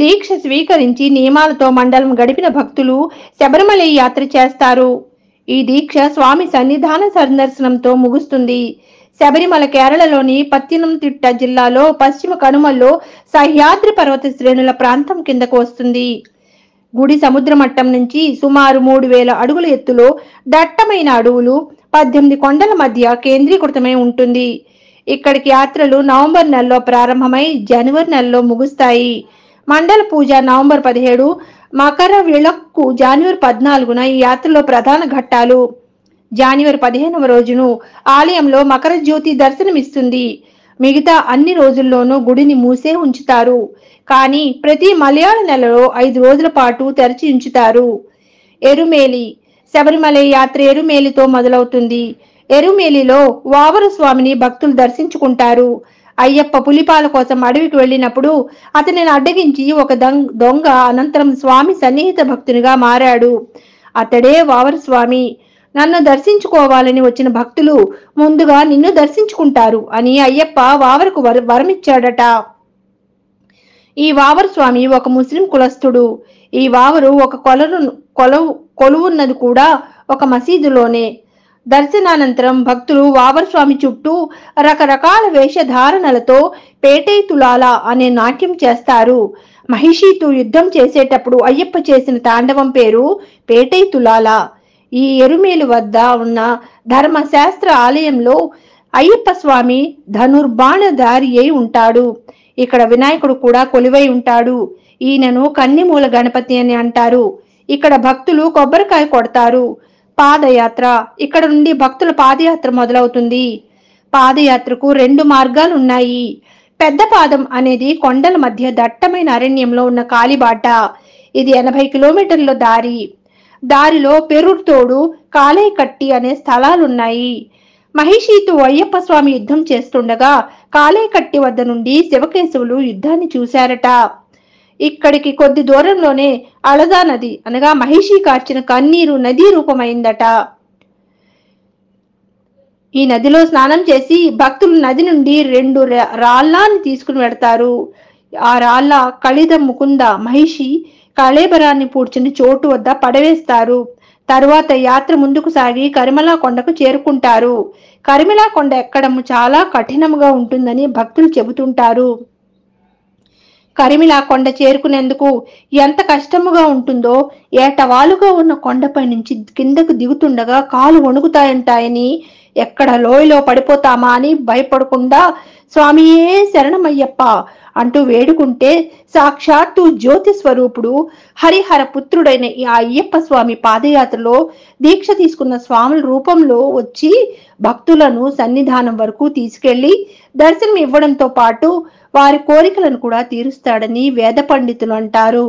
దీక్ష స్వీకరించి నియమాలతో మండలం గడిపిన భక్తులు శబరిమల యాత్ర చేస్తారు. ఈ దీక్ష స్వామి సన్నిధాన సందర్శనంతో ముగుస్తుంది. శబరిమల కేరళలోని పత్తనంతిట్ట జిల్లాలో పశ్చిమ కనుమల్లో సహ్యాద్రి పర్వత శ్రేణుల ప్రాంతం కిందకు వస్తుంది. గుడి సముద్ర మట్టం నుంచి సుమారు 3000 అడుగుల ఎత్తులో దట్టమైన అడవులు 18 కొండల మధ్య కేంద్రీకృతమై ఉంటుంది. ఇక్కడికి యాత్రలు నవంబర్ నెలలో ప్రారంభమై జనవరి నెలలో ముగుస్తాయి. మండల పూజ నవంబర్ 17, మకర విళక్కు జనవరి 14న ఈ యాత్రలో ప్రధాన ఘట్టాలు. జనవరి 15వ రోజును ఆలయంలో మకర జ్యోతి దర్శనమిస్తుంది. మిగతా అన్ని రోజుల్లోనూ గుడిని మూసే ఉంచుతారు. కానీ ప్రతి మలయాళ నెలలో 5 రోజుల పాటు తెరచి ఉంచుతారు. ఎరుమేలి శబరిమల యాత్ర ఎరుమేలితో మొదలవుతుంది. ఎరుమేలిలో వావర స్వామిని భక్తులు దర్శించుకుంటారు. అయ్యప్ప పులిపాల కోసం అడవికి వెళ్ళినప్పుడు అతనిని అడ్డగించి ఒక దొంగ అనంతరం స్వామి సన్నిహిత భక్తునిగా మారాడు. అతడే వావర స్వామి. నన్ను దర్శించుకోవాలని వచ్చిన భక్తులు ముందుగా నిన్ను దర్శించుకుంటారు అని అయ్యప్ప వావరకు వరమిచ్చాడట. ఈ వావర స్వామి ఒక ముస్లిం కులస్థుడు. ఈ వావరు ఒక కొలువున్నది కూడా ఒక మసీదులోనే. దర్శనానంతరం భక్తులు వావర స్వామి చుట్టూ రకరకాల వేషధారణలతో పేటైతులాల అనే నాట్యం చేస్తారు. మహిషితో యుద్ధం చేసేటప్పుడు అయ్యప్ప చేసిన తాండవం పేరు పేటైతులాల. ఈ ఎరుమేలు వద్ద ఉన్న ధర్మశాస్త్ర ఆలయంలో అయ్యప్ప స్వామి ధనుర్బాణధారి అయి ఉంటాడు. ఇక్కడ వినాయకుడు కూడా కొలువై ఉంటాడు. ఈయనను కన్నిమూల గణపతి అని అంటారు. ఇక్కడ భక్తులు కొబ్బరికాయ కొడతారు. పాదయాత్ర ఇక్కడ నుండి భక్తుల పాదయాత్ర మొదలవుతుంది. పాదయాత్రకు 2 మార్గాలు ఉన్నాయి. పెద్ద పాదం అనేది కొండల మధ్య దట్టమైన అరణ్యంలో ఉన్న కాలిబాట. ఇది 80 కిలోమీటర్ల దారి. దారిలో పెరుర్తోడు, కాలేకట్టి అనే స్థలాలున్నాయి. మహిషితో అయ్యప్ప స్వామి యుద్ధం చేస్తుండగా కాలేకట్టి వద్ద నుండి శివకేశవులు యుద్ధాన్ని చూశారట. ఇక్కడికి కొద్ది దూరంలోనే అళదా నది అనగా మహిషి కార్చిన కన్నీరు నదీ రూపమైందట. ఈ నదిలో స్నానం చేసి భక్తులు నది నుండి 2 రాళ్ళాన్ని తీసుకుని వెడతారు. ఆ రాళ్ళ కలిద ముకుంద మహిషి కళేబరాన్ని పూడ్చిన చోటు వద్ద పడవేస్తారు. తరువాత యాత్ర ముందుకు సాగి కరిమలా కొండకు చేరుకుంటారు. కరిమలా కొండ ఎక్కడం చాలా కఠినంగా ఉంటుందని భక్తులు చెబుతుంటారు. కరిమిలా కొండ చేరుకునేందుకు ఎంత కష్టముగా ఉంటుందో ఏటవాలుగా ఉన్న కొండపై నుంచి కిందకు దిగుతుండగా కాలు వణుకుతాయంటాయని, ఎక్కడ లోయలో పడిపోతామా అని భయపడకుండా స్వామియే శరణమయ్యప్ప అంటూ వేడుకుంటే సాక్షాత్తు జ్యోతి స్వరూపుడు హరిహర పుత్రుడైన ఈ అయ్యప్ప స్వామి పాదయాత్రలో దీక్ష తీసుకున్న స్వాముల రూపంలో వచ్చి భక్తులను సన్నిధానం వరకు తీసుకెళ్లి దర్శనం ఇవ్వడంతో పాటు వారి కోరికలను కూడా తీరుస్తాడని వేద పండితులు అంటారు.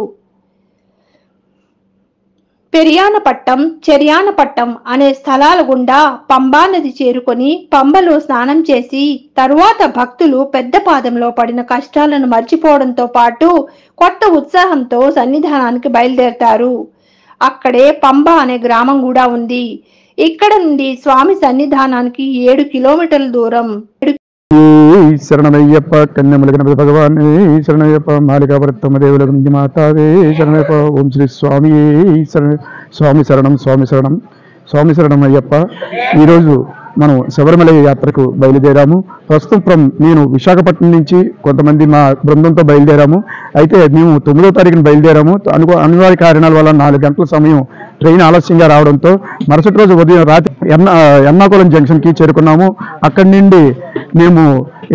పెరియానపట్టం, చెరియానపట్టం అనే స్థలాల గుండా పంబా నది చేరుకొని పంబలో స్నానం చేసి తరువాత భక్తులు పెద్ద పాదంలో పడిన కష్టాలను మర్చిపోవడంతో పాటు కొత్త ఉత్సాహంతో సన్నిధానానికి బయలుదేరతారు. అక్కడే పంబ అనే గ్రామం కూడా ఉంది. ఇక్కడ నుండి స్వామి సన్నిధానానికి 7 కిలోమీటర్ల దూరం. శరణమయ్యప్ప కన్యముల గణపతి భగవాన్ శరణయ్యప్ప మాలికాపురత్తమ్మ దేవుల గురించి మాతావే శరణయ్యప్ప. ఓం శ్రీ స్వామి స్వామి శరణం స్వామి శరణం స్వామి శరణం అయ్యప్ప. ఈరోజు మనం శబరిమల యాత్రకు బయలుదేరాము. ప్రస్తుతం నేను విశాఖపట్నం నుంచి కొంతమంది మా బృందంతో బయలుదేరాము. అయితే మేము 9వ తారీఖున బయలుదేరాము. అనివార్య కారణాల వల్ల 4 గంటల సమయం ట్రైన్ ఆలస్యంగా రావడంతో మరుసటి రోజు ఉదయం రాత్రి ఎర్నాకుళం జంక్షన్కి చేరుకున్నాము. అక్కడి నుండి మేము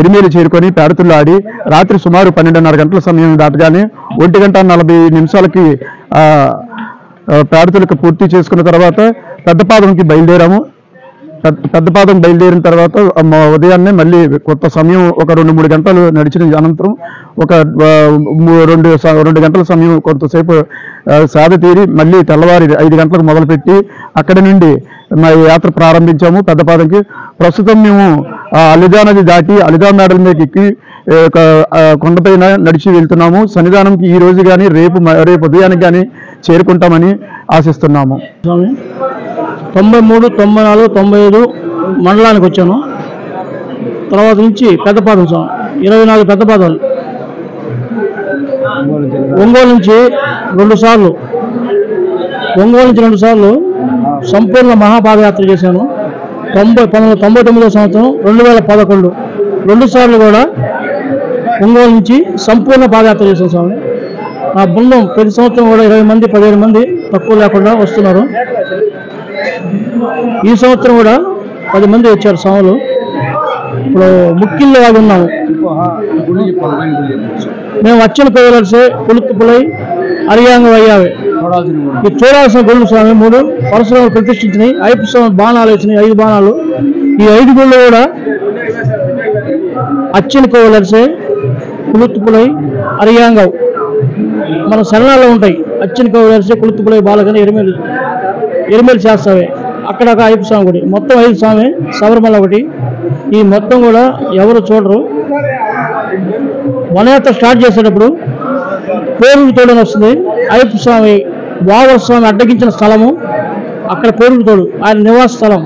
ఎరిమేలి చేరుకొని పేడతుల్లో ఆడి రాత్రి సుమారు 12:30 గంటల సమయం దాటగానే 1:40 పేడతులకు పూర్తి చేసుకున్న తర్వాత పెద్దపాదంకి బయలుదేరాము. పెద్దపాదం బయలుదేరిన తర్వాత ఉదయాన్నే మళ్ళీ కొత్త సమయం ఒక 2-3 గంటలు నడిచిన అనంతరం ఒక 2 గంటల సమయం కొంతసేపు సేద తీరి మళ్ళీ తెల్లవారి 5 గంటలకు మొదలుపెట్టి అక్కడి నుండి మా యాత్ర ప్రారంభించాము పెద్దపాదంకి. ప్రస్తుతం మేము అలిదా నది దాటి అలిదా మేడల మీద ఎక్కి కొండపైన నడిచి వెళ్తున్నాము. సన్నిధానంకి ఈ రోజు కానీ రేపు ఉదయానికి కానీ చేరుకుంటామని ఆశిస్తున్నాము. 93, 94, 95 మండలానికి వచ్చాను. తర్వాత నుంచి పెద్దపాదం 24 పెద్దపాదాలు ఒంగోలు నుంచి 2 సార్లు సంపూర్ణ మహాపాదయాత్ర చేశాను. 1999 సంవత్సరం 2011 2 సార్లు కూడా ఒంగోలు నుంచి సంపూర్ణ పాదయాత్ర చేశాను స్వామి. నా బృందం ప్రతి సంవత్సరం కూడా 20 మంది 15 మంది తక్కువ లేకుండా వస్తున్నారు. ఈ సంవత్సరం కూడా 10 మంది వచ్చారు స్వాములు. ఇప్పుడు ముక్కిల్లో వాళ్ళు ఉన్నాము. మేము వచ్చిన పేర్లసే పులుతుపులై అరియాంగ అయ్యావే ఈ చూడాల్సిన గుళ్ళు స్వామి 3 పరశురాములు ప్రతిష్ఠించినాయి. 5 స్వామి బాణాలు వేసినాయి, 5 బాణాలు. ఈ 5 గుళ్ళు కూడా అచ్చిన కోవలసే పులుతుపులై అరియాంగవ్ మన శరణాల్లో ఉంటాయి. అచ్చిన కోవలసే పులుతుపులై బాలకని ఎరిమేలు చేస్తావే అక్కడ ఒక 5 స్వామి గుడి. మొత్తం 5 స్వామి, శబరిమల ఒకటి. ఈ మొత్తం కూడా ఎవరు చూడరు. వనయాత్ర స్టార్ట్ చేసేటప్పుడు పేరుకు తోడని వస్తుంది. 5 స్వామి వావర స్వామి అడ్డగించిన స్థలము అక్కడ పేరుకు తోడు ఆయన నివాస స్థలం.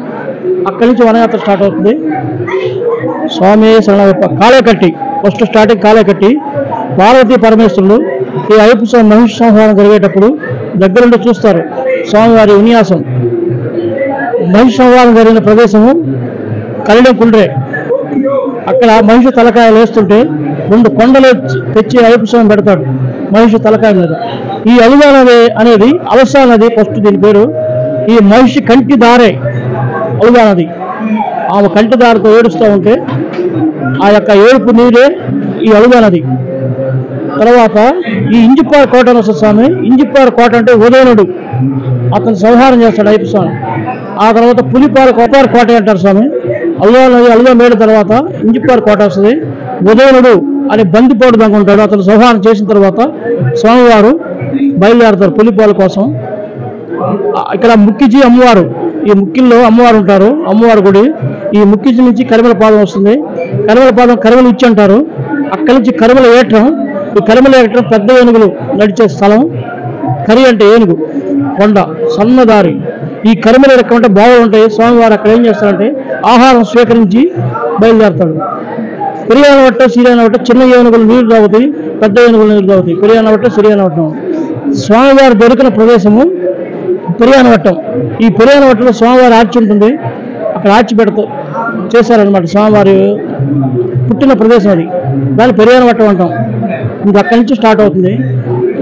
అక్కడి నుంచి వనయాత్ర స్టార్ట్ అవుతుంది. స్వామి శరణయ్యప్ప కాళేకట్టి ఫస్ట్ స్టార్టింగ్ కాళేకట్టి పార్వతీ పరమేశ్వరులు ఈ 5 స్వామి మహిష సంహారం జరిగేటప్పుడు దగ్గరుండి చూస్తారు. స్వామివారి విన్యాసం మహిష సంహారం జరిగిన ప్రదేశము కలిడం కుండ్రే. అక్కడ మహిషి తలకాయలు వేస్తుంటే 2 కొండలు తెచ్చి 5 స్వామి పెడతాడు మహిషి తలకాయ మీద. ఈ అలుగా నది అనేది అలసా నది ఫస్ట్ దీని పేరు. ఈ మహిషి కంటి దారే అలుగా నది. ఆమె కంటి దారితో ఏడుస్తూ ఉంటే ఆ యొక్క ఏడుపు నీరే ఈ అలుగా నది. తర్వాత ఈ ఇంజిప్పారు కోట వస్తుంది స్వామి. ఇంజిప్పారు కోట అంటే ఉదయనుడు అతను సంహారం చేస్తాడు 5 స్వామి. ఆ తర్వాత పులిపారు కోట అంటారు స్వామి. అలుగా నది అలుగా మేడ తర్వాత ఇంజిప్పారు కోట వస్తుంది. ఉదయనుడు అని బందిపోటు దాకా ఉంటాడు. అతను సంహారం చేసిన తర్వాత స్వామివారు బయలుదేరతారు పులిపాల కోసం. ఇక్కడ ముక్కిజీ అమ్మవారు, ఈ ముక్కిల్లో అమ్మవారు ఉంటారు. అమ్మవారు గుడి. ఈ ముక్కిజీ నుంచి కరిమల పాదం వస్తుంది. కరిమల పాదం కరిమల ఇచ్చి అంటారు. అక్కడి నుంచి కరిమల ఏటం. ఈ కరిమల ఏటం పెద్ద ఏనుగులు నడిచే స్థలం. కరి అంటే ఏనుగు, కొండ, సన్నదారి. ఈ కరిమల రకం బావులు ఉంటాయి. స్వామివారు అక్కడ ఏం చేస్తారంటే ఆహారం స్వీకరించి బయలుదేరతాడు. పెరియానవట్ట సిరియానవట్ట చిన్న ఏనుగులు నీరు తాగుతాయి, పెద్ద ఏనుగులు నీరు తాగుతాయి. పెరియానవట్ట సిరియానవట్టం స్వామివారు దొరికిన ప్రదేశము పెరియానవట్టం. ఈ పెరియానవట్టంలో స్వామివారి ఆర్చి ఉంటుంది. అక్కడ ఆర్చి చేశారనమాట. స్వామివారి పుట్టిన ప్రదేశం అది. దాన్ని పెరియానవట్టం అంటాం. ఇది అక్కడి నుంచి స్టార్ట్ అవుతుంది.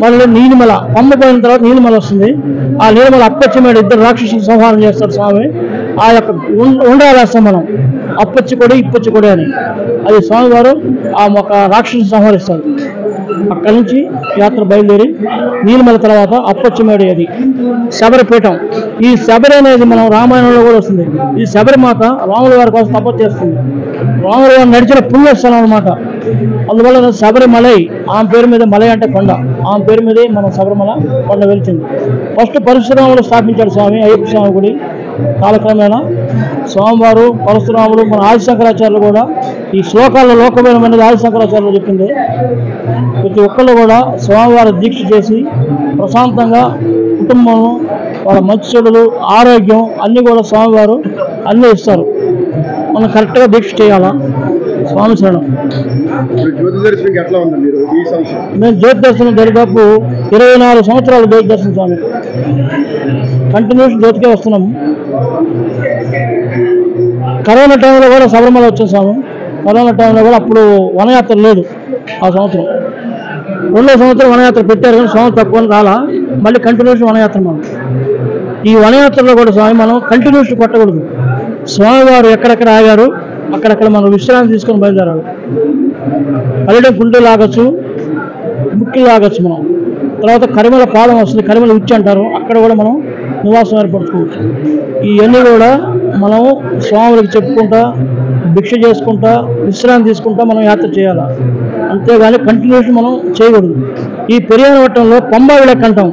మళ్ళీ నీలిమల పంప పోయిన తర్వాత నీలిమల వస్తుంది. ఆ నీలిమల అప్పచ్చిమేడు 2 రాక్షసులు సంహారం చేస్తారు స్వామి. ఆ యొక్క ఉండాలేస్తాం మనం అప్పచ్చికొడి ఇప్పచ్చికొడి అని. అది స్వామివారు ఆ ఒక రాక్షసుని సంహరిస్తారు. అక్కడి నుంచి యాత్ర బయలుదేరి నీలిమల తర్వాత అప్పచ్చిమేడు అది శబరిపీఠం. ఈ శబరి అనేది మనం రామాయణంలో కూడా వస్తుంది. ఈ శబరి మాత రాముల వారి కోసం తపస్సు చేస్తుంది. రాముల వారు నడిచిన పుణ్యస్థలం అనమాట. అందువల్ల శబరిమలై ఆమె పేరు మీద మలై అంటే కొండ. ఆమె పేరు మీదే మనం శబరిమల కొండ వెలిచింది. ఫస్ట్ పరశురాములు స్థాపించాడు స్వామి అయ్యప్ప స్వామి గుడి. కాలక్రమేణా స్వామివారు పరశురాములు మన ఆదిశంకరాచార్యులు కూడా ఈ శ్లోకాల్లో లోకమైనది ఆదిశంకరాచార్యులు చెప్పింది. ప్రతి ఒక్కళ్ళు కూడా స్వామివారి దీక్ష చేసి ప్రశాంతంగా కుటుంబం వాళ్ళ మంచి చెడులు ఆరోగ్యం అన్నీ కూడా స్వామివారు అన్నీ ఇస్తారు. మనం కరెక్ట్గా దీక్ష చేయాలా. స్వామి శరణం. మేము జ్యోతి దర్శనం దాదాపు 24 సంవత్సరాలు జ్యోతి దర్శనం స్వామి. కంటిన్యూస్ జ్యోతికే వస్తున్నాము. కరోనా టైంలో కూడా శబరిమల వచ్చాం స్వామి. కరోనా టైంలో కూడా అప్పుడు వనయాత్ర లేదు. ఆ సంవత్సరం 2వ సంవత్సరం వనయాత్ర పెట్టారు కానీ స్వామి తక్కువ రాలా. మళ్ళీ కంటిన్యూస్ వనయాత్ర. మనం ఈ వనయాత్రలో కూడా స్వామి మనం కంటిన్యూస్ కొట్టకూడదు. స్వామివారు ఎక్కడెక్కడ ఆగారు అక్కడక్కడ మనం విశ్రాంతి తీసుకొని బయలుదేరాలి. కలిడం కుంటే లాగచ్చు, ముక్కి లాగచ్చు మనం. తర్వాత కరిమల పాదం వస్తుంది, కరిమల ఉచ్చి అంటారు. అక్కడ కూడా మనం నివాసం ఏర్పరచుకోవచ్చు. ఇవన్నీ కూడా మనం స్వాములకు చెప్పుకుంటా భిక్ష చేసుకుంటా విశ్రాంతి తీసుకుంటా మనం యాత్ర చేయాలి. అంతేగాని కంటిన్యూషన్ మనం చేయకూడదు. ఈ పెరియానవట్టంలో పంబా విళక్ అంటాం.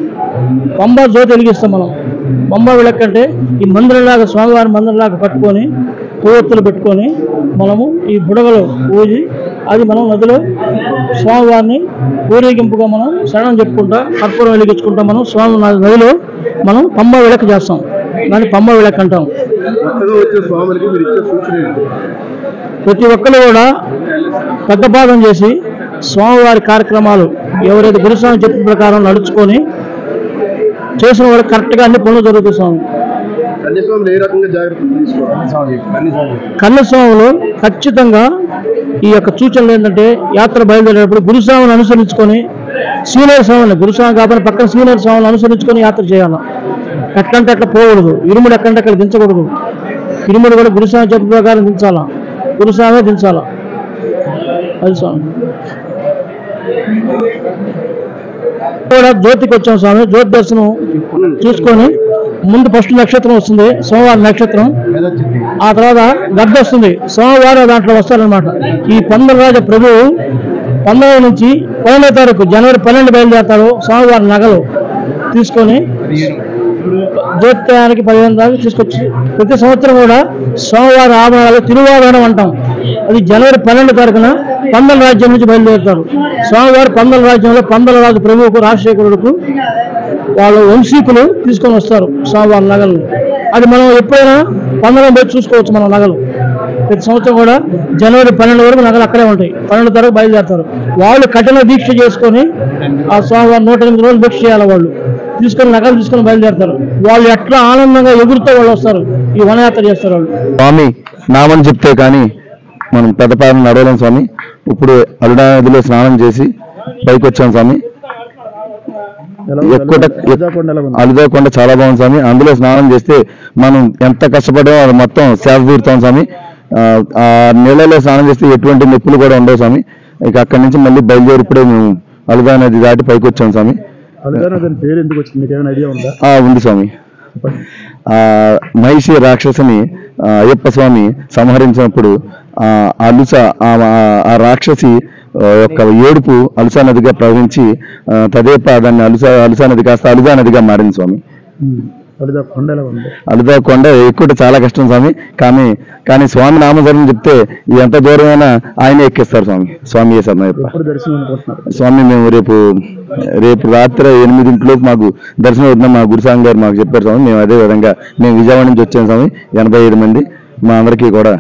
పంబా జ్యోతి వెలిగిస్తాం మనం. పంబా విళక్ అంటే ఈ మందిరంలాగా స్వామివారి మందిరంలాగా పట్టుకొని పువ్వొత్తులు పెట్టుకొని మనము ఈ బుడగలు పూజి అది మనం నదిలో స్వామివారిని ఊరేగింపుగా మనం శరణం చెప్పుకుంటా కర్పూరం వెలిగించుకుంటా మనం స్వామి నదిలో మనం పంబా విళక్ చేస్తాం. దాన్ని పంబా విళక్ అంటాం. ప్రతి ఒక్కరు కూడా పెద్ద పాదం చేసి స్వామివారి కార్యక్రమాలు ఎవరైతే గురుస్వామి చెప్పిన ప్రకారం నడుచుకొని చేసిన వాడు కరెక్ట్గా అన్ని పనులు జరుగుతాయి స్వామి. కన్యస్వాములు ఖచ్చితంగా ఈ యొక్క సూచనలు ఏంటంటే యాత్ర బయలుదేరేటప్పుడు గురుస్వామిని అనుసరించుకొని సీనియర్ స్వామిని గురుస్వామి కాకపోతే పక్కన సీనియర్ స్వామిని అనుసరించుకొని యాత్ర చేయాలి. ఎట్లంటే అట్లా పోకూడదు, ఇరుముడు ఎక్కడంటే అక్కడ దించకూడదు. ఇరుముడు కూడా గురుస్వామి చెప్పిన ప్రకారం దించాలా, గురుస్వామి దించాలా. అది స్వామి కూడా జ్యోతికి వచ్చాం స్వామి. జ్యోతి దర్శనం చూసుకొని ముందు ఫస్ట్ నక్షత్రం వస్తుంది, సోమవారం నక్షత్రం. ఆ తర్వాత గద్ద వస్తుంది, సోమవారం దాంట్లో వస్తారనమాట. ఈ పందలరాజ ప్రభువు 19 నుంచి 12వ తారీఖు జనవరి 12 బయలుదేరతారు. సోమవారం నగలు తీసుకొని జ్యోతియానికి 15 దాకా తీసుకొచ్చి ప్రతి సంవత్సరం కూడా సోమవారం ఆభరణాలు తిరువాభరణం అంటాం. అది జనవరి 12 తారీఖున పందల రాజ్యం నుంచి బయలుదేరుతారు. స్వామివారు పందల రాజ్యంలో పందలరాజు ప్రభువుకు రాజశేఖరుడుకు వాళ్ళు వంశీకులు తీసుకొని వస్తారు స్వామివారి నగలను. అది మనం ఎప్పుడైనా పందలం పోయి చూసుకోవచ్చు మన నగలు. ప్రతి సంవత్సరం కూడా జనవరి 12 వరకు నగలు అక్కడే ఉంటాయి. 12 తారీఖు బయలుదేరుతారు. వాళ్ళు కఠిన దీక్ష చేసుకొని ఆ స్వామివారు 108 రోజులు దీక్ష చేయాలి. వాళ్ళు తీసుకొని నగలు తీసుకొని బయలుదేరుతారు. వాళ్ళు ఎట్లా ఆనందంగా ఎగురుతూ వాళ్ళు వస్తారు, ఈ వనయాత్ర చేస్తారు వాళ్ళు. స్వామి నామని చెప్తే కానీ మనం పెద్దపాలెం నడవలేం స్వామి. ఇప్పుడు అలుడా నదిలో స్నానం చేసి పైకి వచ్చాం స్వామి. అలుదాకొండ చాలా బాగుంది స్వామి. అందులో స్నానం చేస్తే మనం ఎంత కష్టపడ్డామో అది మొత్తం సేవ తీరుతాం స్వామి. ఆ నీళ్ళలో స్నానం చేస్తే ఎటువంటి నొప్పులు కూడా ఉండవు స్వామి. ఇక అక్కడి నుంచి మళ్ళీ బయలుదేరి ఇప్పుడే మేము అలుదా నది దాటి పైకి వచ్చాం స్వామి. ఉంది స్వామి. మహిషి రాక్షసిని అయ్యప్ప స్వామి సంహరించినప్పుడు ఆ రాక్షసి యొక్క ఏడుపు అలుసా నదిగా ప్రవహించి తదేప దాన్ని అలుసా నది కాస్త అలుదా నదిగా మారింది స్వామి. అలుదా కొండ ఎక్కువ చాలా కష్టం స్వామి. కానీ స్వామి నామధర్మం చెప్తే ఎంత దూరమైనా ఆయన ఎక్కిస్తారు స్వామి. స్వామి స్వామి మేము రేపు రాత్రి 8 మాకు దర్శనం అవుతుందని మా గురుస్వామి గారు మాకు చెప్పారు స్వామి. మేము అదే విధంగా మేము విజయవాడ నుంచి వచ్చాం స్వామి. 87 మంది మా అందరికీ కూడా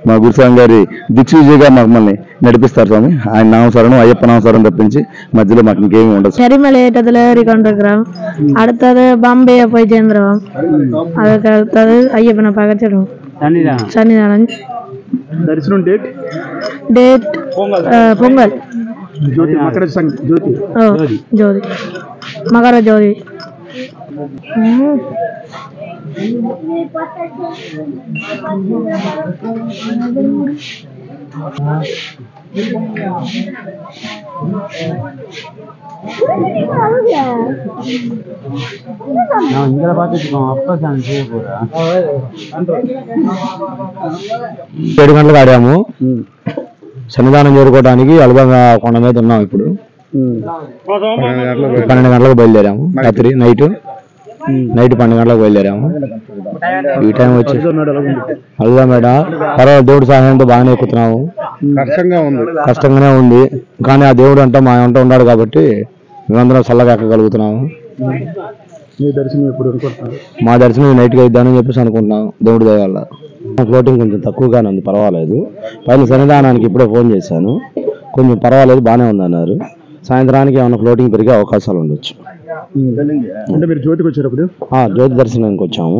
మా గురుస్వామి గారి దిక్సూచిగా మమ్మల్ని నడిపిస్తారు స్వామి. ఆయన నామస్మరణం అయ్యప్ప నామస్మరణం తప్పించి మధ్యలో మాకు ఇంకేమీ ఉండదు. ശബരിമല ഏട്ടത്തിലേറിക്കൊണ്ടിരിக்கிறோம். அடுத்தது பாம்பே போய் சேர்ந்துருவோம். அதுக்கு அடுத்தது ஐயப்பனை பார்க்க செல்வோம். சன்னிதானம். దర్శనం డేట్ పొంగల్. జ్యోతి మకర జ్యోతి. இங்கே பார்த்துருக்கோம். அப்போ தான் செய்ய போகிறேன். 7 గంటలకు ఆడాము. సన్నిధానం చేరుకోవడానికి అలుగా కొండ మీద ఉన్నాం. ఇప్పుడు 12 గంటలకు బయలుదేరాము. రాత్రి నైట్ 12 గంటలకు బయలుదేరాము. ఈ టైం వచ్చి అలుగా మేడ పర్వాలేదు, దేవుడి సహాయంతో బాగానే ఎక్కుతున్నాము. కష్టంగానే ఉంది కానీ ఆ దేవుడు అంతా మా అంతా ఉన్నాడు కాబట్టి మేమందరం చల్లగా ఎక్కగలుగుతున్నాము. మా దర్శనం నైట్గా ఇద్దామని చెప్పేసి అనుకుంటున్నాం దేవుడి దయ వల్ల. ఫ్లోటింగ్ కొంచెం తక్కువగానే ఉంది, పర్వాలేదు. పైన సన్నిధానానికి ఇప్పుడే ఫోన్ చేశాను, కొంచెం పర్వాలేదు బాగానే ఉందన్నారు. సాయంత్రానికి ఏమైనా ఫ్లోటింగ్ పెరిగే అవకాశాలు ఉండొచ్చు. జ్యోతి దర్శనానికి వచ్చాము.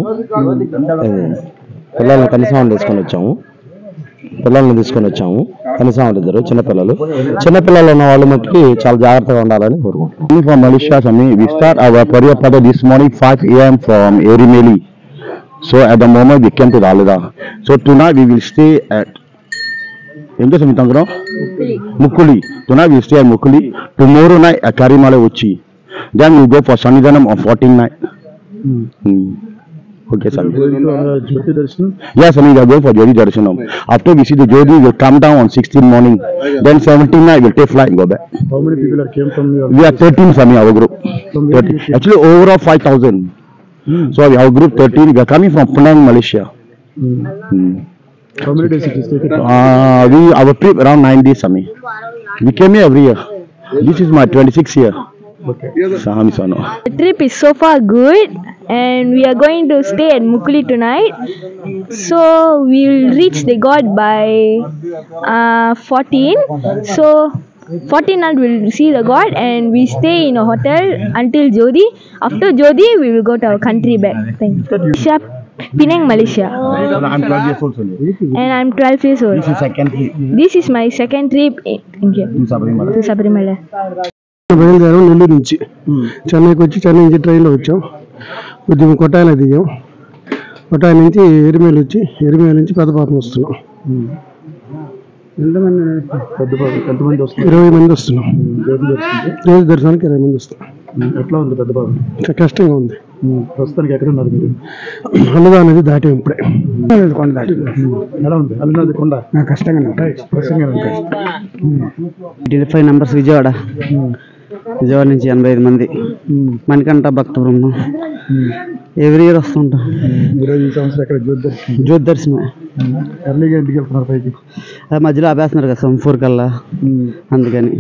పిల్లల్ని కనీసం తీసుకొని వచ్చాము. కనీసం ఇద్దరు చిన్నపిల్లలు ఉన్న వాళ్ళు మట్టుకి చాలా జాగ్రత్తగా ఉండాలని కోరుకుంటున్నాం. From Malaysia, we start our Pariyapada this morning 5 AM from Erimeli. So at the moment we came to the Aluda. So tonight we will stay at Mukuli. Tonight we will stay at Mukuli. Tomorrow night at Karimale Uchi. Then we will go for Sannidhanam on 14th night. Okay, sir. Yes, Sami, we are going for Jyoti Darshanam. After we see the Jyoti, we will come down on 16th morning. Then 17th night we will take flight and go back. How many people came from your group? We are 13, Sami, our group. 13. Actually, overall 5,000. So our group 13. We are coming from Penang, Malaysia. How many days it is taken? Our trip around 9 days, Sami. We came here every year. This is my 26th year. Okay. The trip is so far good, and we are going to stay at Mukuli tonight. So we will reach the God by 14. So 14 night we'll see the god, and we stay in a hotel until Jodi. After Jodi, we will go to our country back. Thank you. Malaysia, Penang, Malaysia. I'm 12 years old only. And I'm 12 years old. This is second trip This is my second trip. Thank you. to Sabarimala. To Sabarimala. బయలుదేరాం నెల్లూరు నుంచి చెన్నైకి వచ్చి చెన్నై నుంచి ట్రైన్లో వచ్చాం. కొద్దిగా కొట్టాయిలో దిగాం. కొట్టాయి నుంచి ఎరిమేలు వచ్చి ఎరిమేలు నుంచి పెద్దపాపం వస్తున్నాం. ఎంతమంది వస్తున్నారు? 20 మంది వస్తున్నాం. రోజు దర్శనానికి 20 మంది వస్తున్నాం. ఎట్లా ఉంది పెద్దపాపం? కష్టంగా ఉంది. ప్రస్తుతానికి ఎక్కడ ఉన్నారు మీరు? అన్నదా అనేది దాటి ఇప్పుడే కొండ దాటి ఎలా ఉంది? అన్నది కొండ కష్టంగానే ఉంటాయి. 25 నంబర్స్ విజయవాడ నుంచి 85 మంది మణికంఠ భక్త బృందం ఎవ్రీ ఇయర్ వస్తుంటాం. ఈ సంవత్సరం ఎక్కడ జ్యోతి దర్శనమే. ఎర్లీగా ఇంటికి వెళ్తున్నారు పైకి? అది మధ్యలో ఆపేస్తున్నారు కదా సోంపూర్ కల్లా, అందుకని.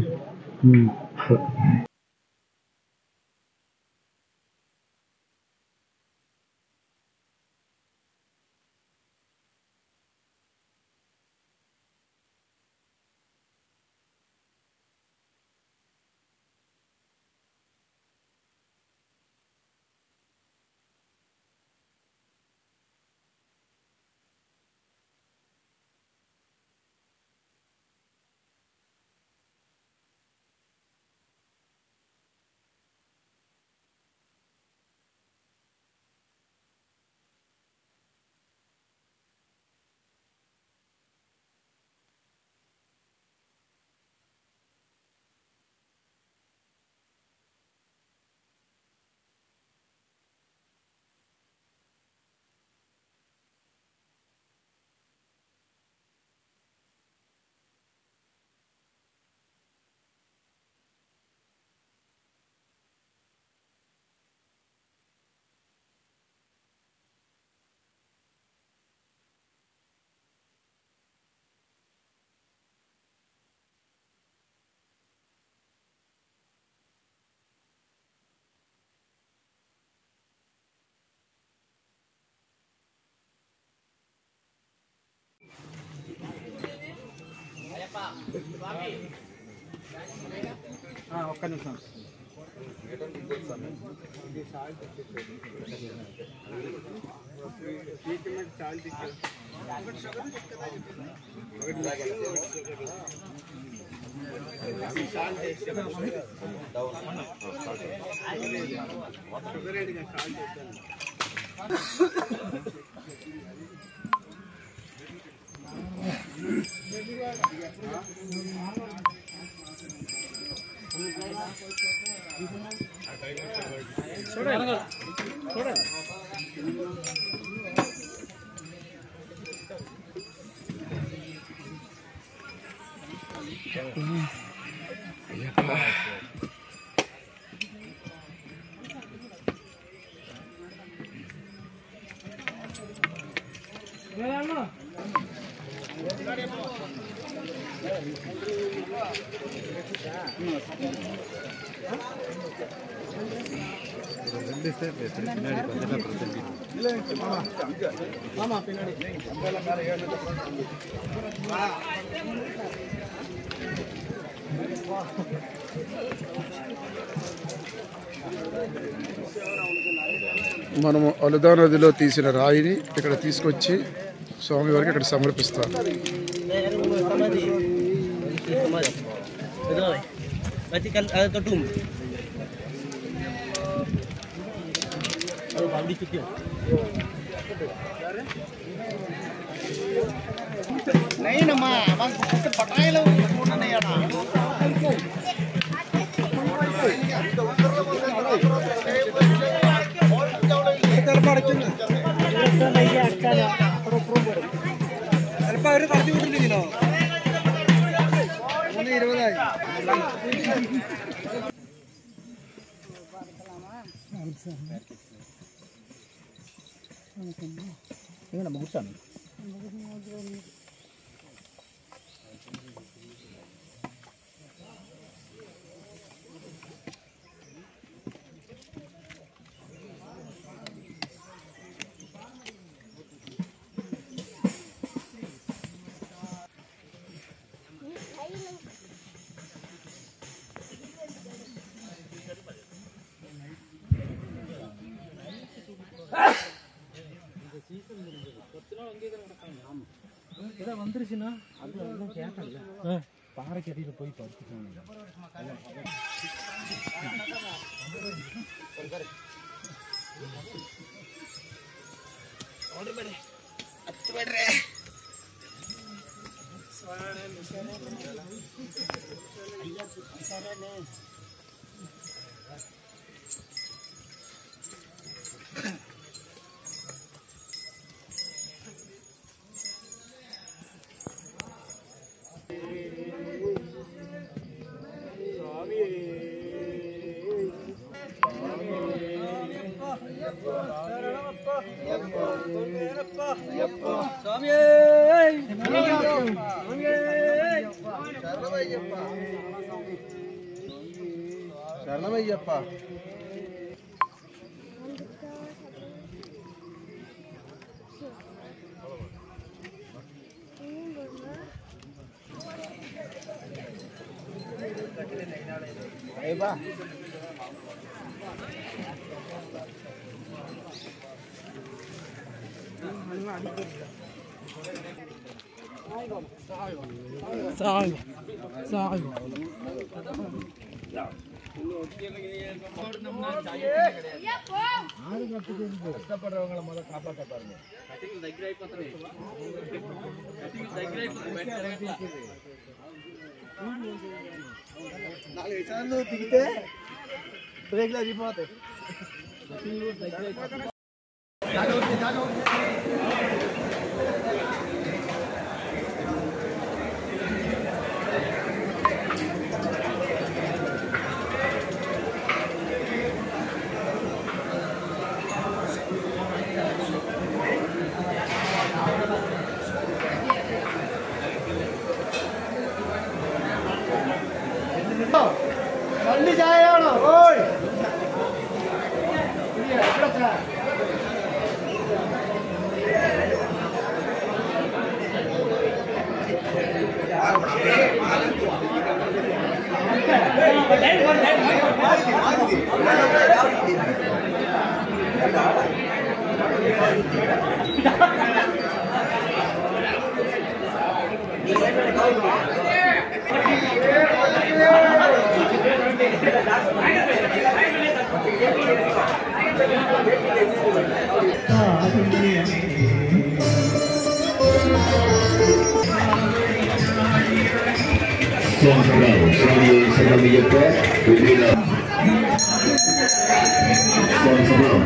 ఒక్క నిమిషం. మనము అలుదా నదిలో తీసిన రాయిని ఇక్కడ తీసుకొచ్చి స్వామివారికి ఇక్కడ సమర్పిస్తారు. இதான் வந்துருச்சுன்னா அது கேட்கல பாறைக்கு அடியில் போய் படுத்துட்டாங்க. శరణమయ్యప్ప. కష్టపడేవాళ్ళ మొదలు కాపాడతారు. నాలుగు సార్లు దిగితే బ్రేక్లు అయిపోతాయి. మళ్ళీ చాయడం ఓయ్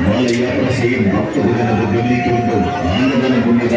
மாலையாக செய்யும் பக்தர்களது கவனிக்கொண்டு ஆனந்தம் கொண்டது.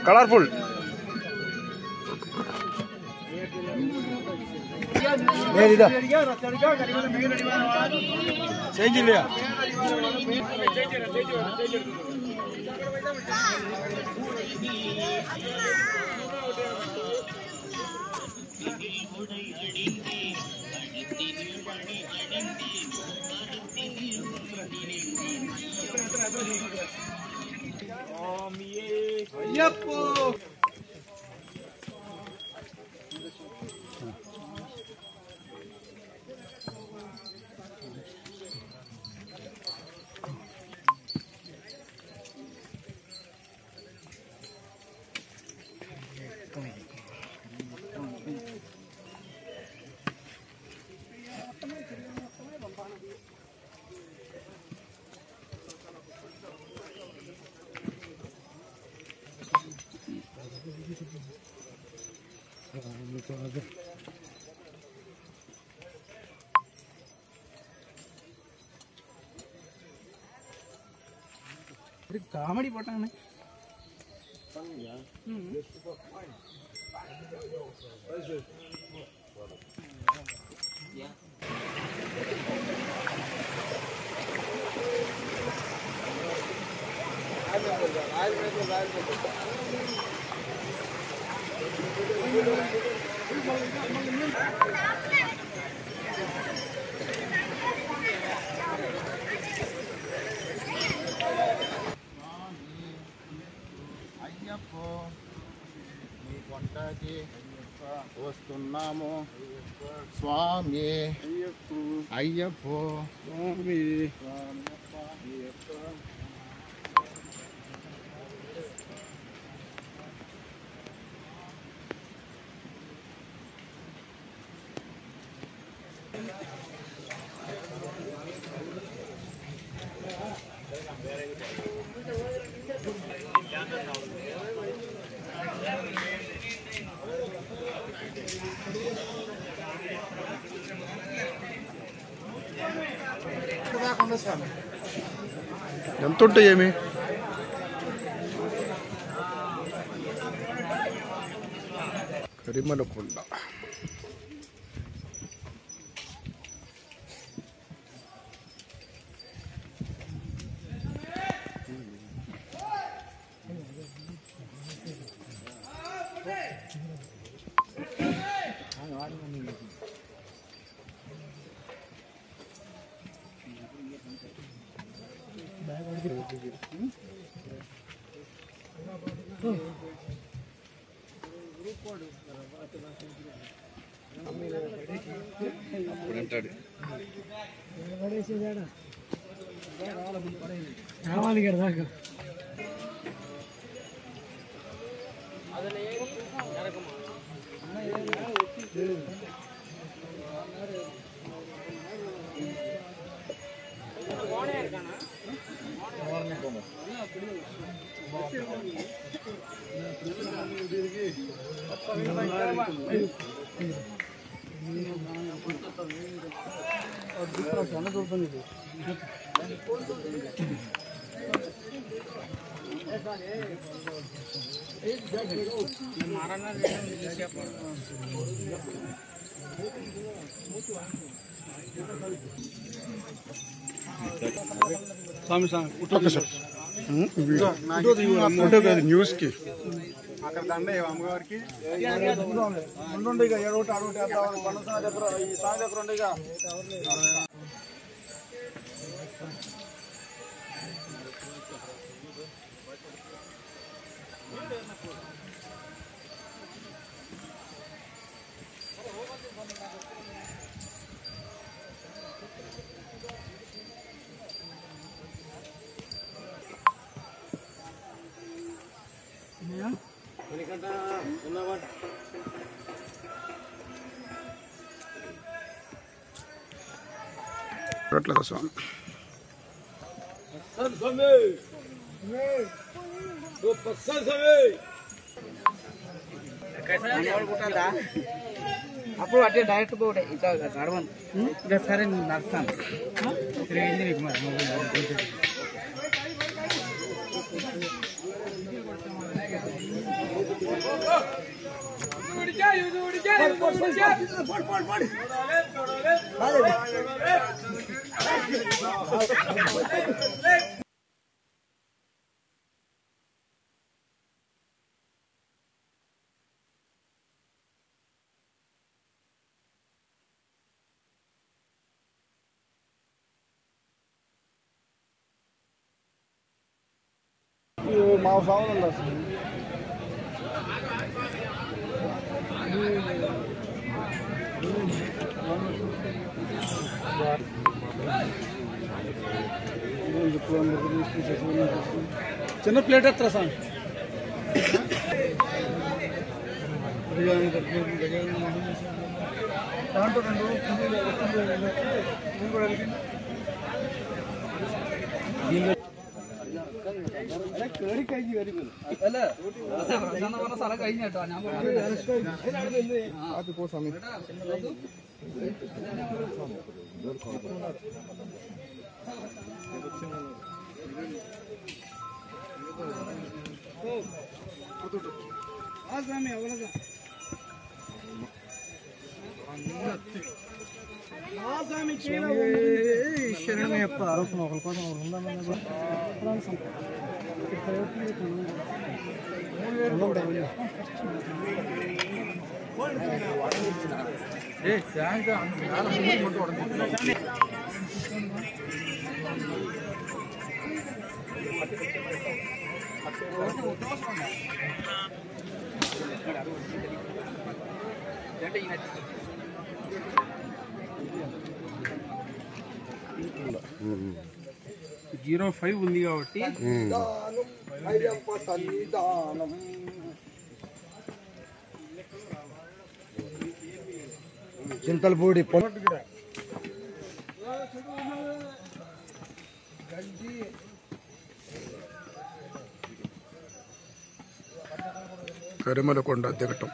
ಕಲರ್ಫುಲ್ కామెడీ పట్టాను వస్తున్నాము స్వామి అయ్యప్ప స్వామి ఎంత ఉంటాయి ఏమి కరిమలకొండ రావాలి కదా దాకా స్వామి న్యూస్ కి అక్కడ దండ అమ్మగారికి ఉండు ఇక ఏడోటి అడోటి దగ్గర ఈ సాంగ్ దగ్గర ఉండే ఇక స్వామి అప్పుడు అట్టే డైరెక్ట్ పోతే ఇట్లా గడవను ఇంకా సరే నేను నడుస్తాను తిరిగింది నీకు మరి మా సాగులు చిన్న ప్లేట్ ఎత్తా సార్ దాంట్లో 2 കേറി കഴിഞ്ഞു വരുന്നു അല്ല സ്ഥലം കഴിഞ്ഞോ ഞാൻ അത് പോ സമയം ആ സമയം അവരൊക്കെ శరణమయ్యప్ప జీరో 5 ఉంది కాబట్టి చింతలపూడి కరిమలకొండ దిగటం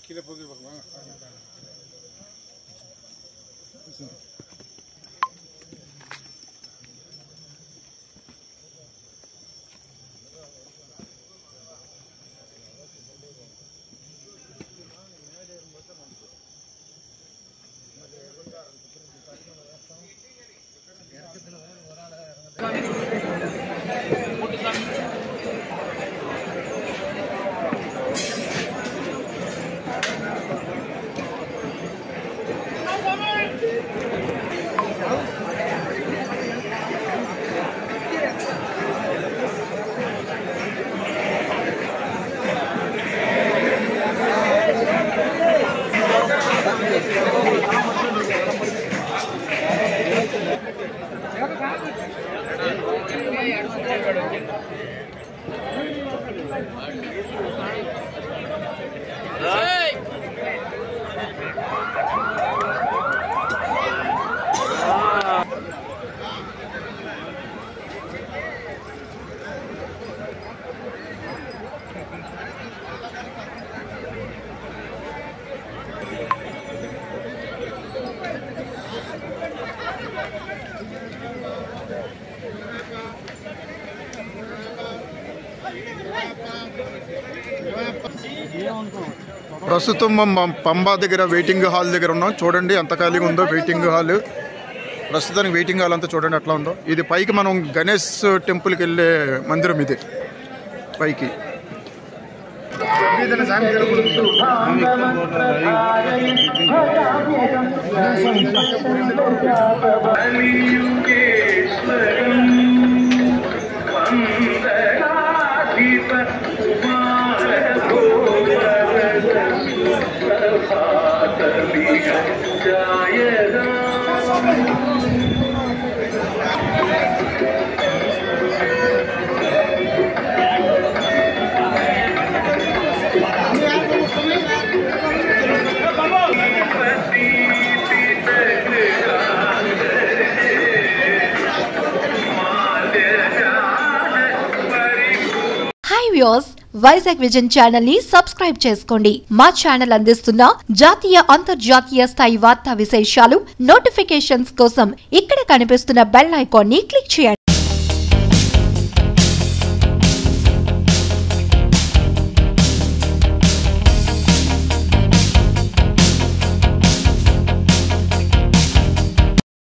கீழே போகுது பார்க்கலாம் ప్రస్తుతం పంబా దగ్గర వెయిటింగ్ హాల్ దగ్గర ఉన్నాం. చూడండి ఎంత ఖాళీగా ఉందో వెయిటింగ్ హాల్. ప్రస్తుతానికి వెయిటింగ్ హాల్ అంతా చూడండి ఎట్లా ఉందో. ఇది పైకి మనం గణేష్ టెంపుల్కి వెళ్ళే మందిరం. ఇది పైకి వైజాగ్ విజన్ ఛానల్ ని సబ్స్క్రైబ్ చేసుకోండి. మా ఛానల్ అందిస్తున్న జాతీయ అంతర్జాతీయ స్థాయి వార్తా విశేషాలు నోటిఫికేషన్స్ కోసం ఇక్కడ కనిపిస్తున్న బెల్ ఐకాన్ ని క్లిక్ చేయండి.